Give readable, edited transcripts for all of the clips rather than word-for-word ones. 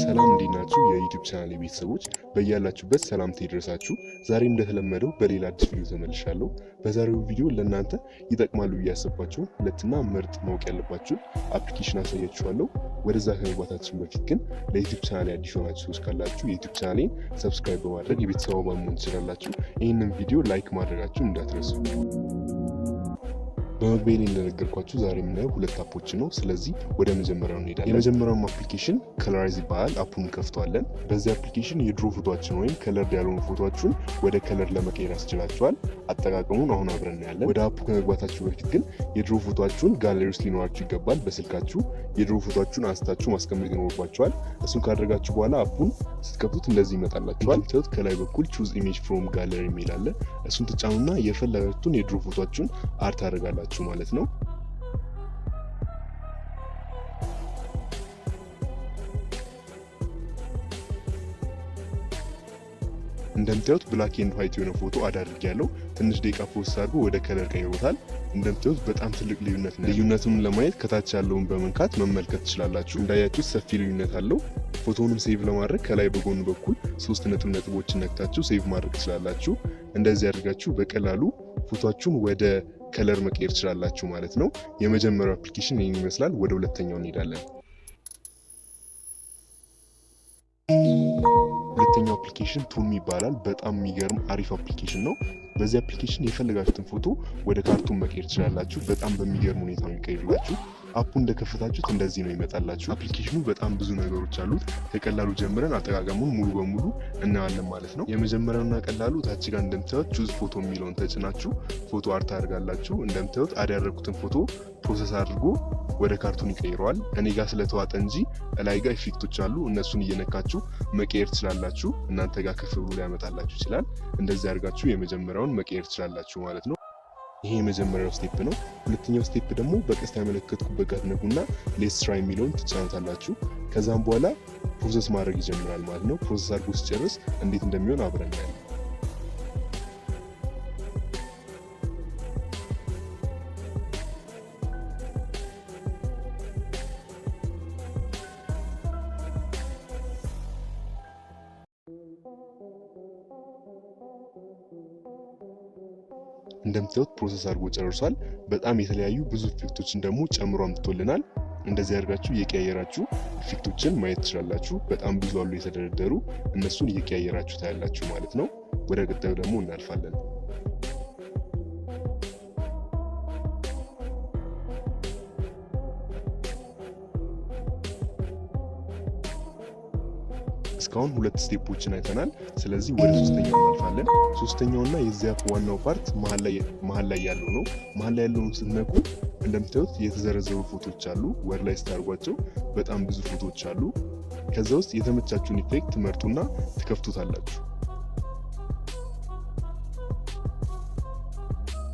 ሰላም እንዲናችሁ የዩቲዩብ ቻናል ቤተሰቦች በእያላችሁበት ሰላምታ ይድረሳችሁ። ዛሬም እንደተለመደው በሌላ አዲስ ቪዲዮ ተመልሻለሁ። በዛሬው ቪዲዮ ለእናንተ ይጠቅማሉ ያሰባችሁ ሁለትና ምርጥ ማወቅ ያለባችሁ አፕሊኬሽን አሳያችኋለሁ። ወደዛ ከመግባታችን በፊት ግን ለዩቲዩብ ቻናል አዲስ ሆናችሁ ሰዎች ካላችሁ የዩቲዩብ ቻናሌን ሰብስክራይብ በማድረግ የቤተሰብ አባል መሆን ትችላላችሁ። ይህንን ቪዲዮ ላይክ ማድረጋችሁን እንዳትረሱ። በመግቢያ ላይ እንደነገርኳችሁ ዛሬ የምናየው ሁለት አፖች ነው። ስለዚህ ወደ መጀመሪያው እንሄዳለን። የመጀመሪያው አፕሊኬሽን ከለራይዝ ይባላል። አፑን ከፍቷለን። በዚህ አፕሊኬሽን የድሮ ፎቶአችን ወይም ከለር ያልሆኑ ፎቶአችሁን ወደ ከለር ለመቀየር ያስችላችኋል። አጠቃቀሙን አሁን አብረን እናያለን። ወደ አፑ ከመግባታችሁ በፊት ግን የድሮ ፎቶአችሁን ጋለሪ ውስጥ ሊኖራችሁ ይገባል። በስልካችሁ የድሮ ፎቶአችሁን አንስታችሁ ማስቀመጥ ይኖርባችኋል። እሱን ካደረጋችሁ በኋላ አፑን ስትከፍቱት እንደዚህ ይመጣላችኋል። እንደምታዩት ከላይ በኩል ቹዝ ኢሜጅ ፍሮም ጋለሪ የሚል አለ። እሱን ትጫኑና የፈለጋችሁትን የድሮ ፎቶአችሁን አርት ታደርጋላችሁ ማለት ነው። እንደምታዩት ብላክ ኤንድ ዋይት የሆነ ፎቶ አድርጌያለሁ። ትንሽ ደቂቃ ፖስት አድርጎ ወደ ከለር ቀይሮታል። እንደምታዩት በጣም ትልቅ ልዩነት ነው። ልዩነቱን ለማየት ከታች ያለውን በመንካት መመልከት ትችላላችሁ። እንዳያችሁት ሰፊ ልዩነት አለው። ፎቶውንም ሴቭ ለማድረግ ከላይ በጎን በኩል 3 ነጥቦችን ነክታችሁ ሴቭ ማድረግ ትችላላችሁ። እንደዚህ አድርጋችሁ በቀላሉ ፎቶአችሁን ወደ ከለር መቀየር ትችላላችሁ ማለት ነው። የመጀመሪያው አፕሊኬሽን ይህን ይመስላል። ወደ ሁለተኛው እንሄዳለን። ሁለተኛው አፕሊኬሽን ቱም ይባላል። በጣም የሚገርም አሪፍ አፕሊኬሽን ነው። በዚህ አፕሊኬሽን የፈለጋችሁትን ፎቶ ወደ ካርቱን መቀየር ትችላላችሁ። በጣም በሚገርም ሁኔታ ነው የሚቀይርላችሁ። አፑ እንደከፈታችሁት እንደዚህ ነው ይመጣላችሁ። አፕሊኬሽኑ በጣም ብዙ ነገሮች አሉት። ከቀላሉ ጀምረን አጠቃቀሙን ሙሉ በሙሉ እናያለን ማለት ነው። የመጀመሪያውና ቀላሉ ታች ጋር እንደምታዩት ቹዝ ፎቶ የሚለውን ተጭናችሁ ፎቶ አርት አድርጋላችሁ። እንደምታዩት ያደረኩትን ፎቶ ፕሮሰስ አድርጎ ወደ ካርቱን ይቀይረዋል። እኔ ጋር ስለተዋጠ እንጂ ላይ ጋር ኢፌክቶች አሉ። እነሱን እየነካችሁ መቀየር ትችላላችሁ። እናንተ ጋር ከፍ ብሎ ሊያመጣላችሁ ይችላል። እንደዚህ አድርጋችሁ የመጀመሪያውን መቀየር ትችላላችሁ ማለት ነው። ይሄ የመጀመሪያው ስቴፕ ነው። ሁለተኛው ስቴፕ ደግሞ በቀስት ያመለከትኩበት ጋር ትነኩና ሌትስ ትራይ የሚለውን ትጫኑታላችሁ። ከዛም በኋላ ፕሮሰስ ማድረግ ይጀምራል ማለት ነው። ፕሮሰስ አድርጎ ሲጨርስ እንዴት እንደሚሆን አብረን እናያለን። እንደምታዩት ፕሮሰስ አድርጎ ጨርሷል። በጣም የተለያዩ ብዙ ኢፌክቶችን ደግሞ ጨምሮ አምጥቶልናል። እንደዚህ አድርጋችሁ እየቀያየራችሁ ኢፌክቶችን ማየት ትችላላችሁ። በጣም ብዙ አሉ የተደረደሩ፣ እነሱን እየቀያየራችሁ ታያላችሁ ማለት ነው። ወደ ቀጣዩ ደግሞ እናልፋለን። እስካሁን ሁለት ስቴፖችን አይተናል። ስለዚህ ወደ ሶስተኛው እናልፋለን። ሶስተኛውና የዚያ ዋናው ፓርት መሀል ላይ ያለው ነው። መሀል ላይ ያለውን ስትነኩ እንደምታዩት የተዘረዘሩ ፎቶዎች አሉ። ወር ላይ ስታርጓቸው በጣም ብዙ ፎቶዎች አሉ። ከዛ ውስጥ የተመቻችሁን ኢፌክት ትመርጡና ትከፍቱታላችሁ።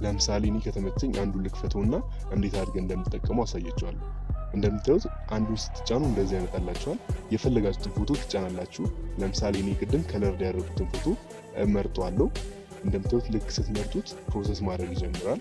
ለምሳሌ እኔ ከተመቸኝ አንዱን ልክፈተውና እንዴት አድርገን እንደምጠቀመው አሳያችኋለሁ። እንደምታዩት አንዱን ስትጫኑ እንደዚህ ያመጣላችኋል። የፈለጋችሁትን ፎቶ ትጫናላችሁ። ለምሳሌ እኔ ቅድም ከለር ያደረኩትን ፎቶ እመርጠዋለሁ። እንደምታዩት ልክ ስትመርጡት ፕሮሰስ ማድረግ ይጀምራል።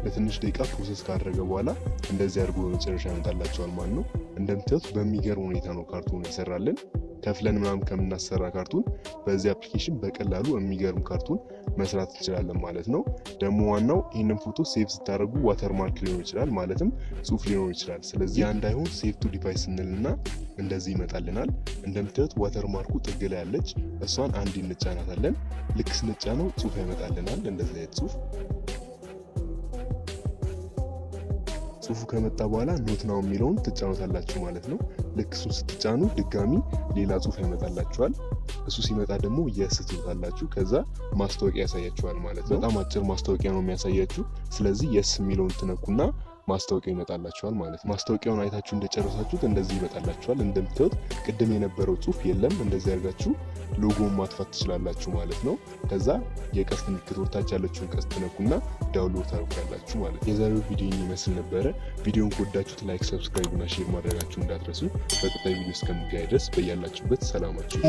ለትንሽ ደቂቃ ፕሮሰስ ካደረገ በኋላ እንደዚህ አድርጎ በመጨረሻ ያመጣላችኋል ማለት ነው። እንደምታዩት በሚገርም ሁኔታ ነው ካርቱን ይሰራልን። ከፍለን ምናምን ከምናሰራ ካርቱን በዚህ አፕሊኬሽን በቀላሉ የሚገርም ካርቱን መስራት እንችላለን ማለት ነው። ደግሞ ዋናው ይህንን ፎቶ ሴቭ ስታደርጉ ዋተርማርክ ሊሆን ይችላል፣ ማለትም ጽሁፍ ሊሆን ይችላል። ስለዚህ ያ እንዳይሆን ሴቭ ቱ ዲቫይስ ስንልና እንደዚህ ይመጣልናል። እንደምታዩት ዋተርማርኩ ጥግ ላይ ያለች እሷን አንድ እንጫናታለን። ልክ ስንጫነው ጽሁፍ ያመጣልናል። እንደዚህ አይነት ጽሁፉ ከመጣ በኋላ ኖት ናው የሚለውን ትጫኑታላችሁ ማለት ነው። ልክ እሱን ስትጫኑ ድጋሚ ሌላ ጽሁፍ ያመጣላችኋል። እሱ ሲመጣ ደግሞ የስ ትሉታላችሁ። ከዛ ማስታወቂያ ያሳያችኋል ማለት ነው። በጣም አጭር ማስታወቂያ ነው የሚያሳያችሁ። ስለዚህ የስ የሚለውን ትነኩና ማስታወቂያው ይመጣላችኋል ማለት ነው። ማስታወቂያውን አይታችሁ እንደጨረሳችሁት እንደዚህ ይመጣላችኋል። እንደምታዩት ቅድም የነበረው ጽሁፍ የለም። እንደዚህ አድርጋችሁ ሎጎውን ማጥፋት ትችላላችሁ ማለት ነው። ከዛ የቀስት ምልክት ወርታች ያለችውን ቀስት ትነኩና ዳውንሎድ ታደርጉታላችሁ ማለት ነው። የዛሬው ቪዲዮ ይመስል ነበረ። ቪዲዮውን ከወዳችሁት ላይክ፣ ሰብስክራይብ እና ሼር ማድረጋችሁ እንዳትረሱ። በቀጣይ ቪዲዮ እስከምንገናኝ ድረስ በያላችሁበት ሰላማችሁ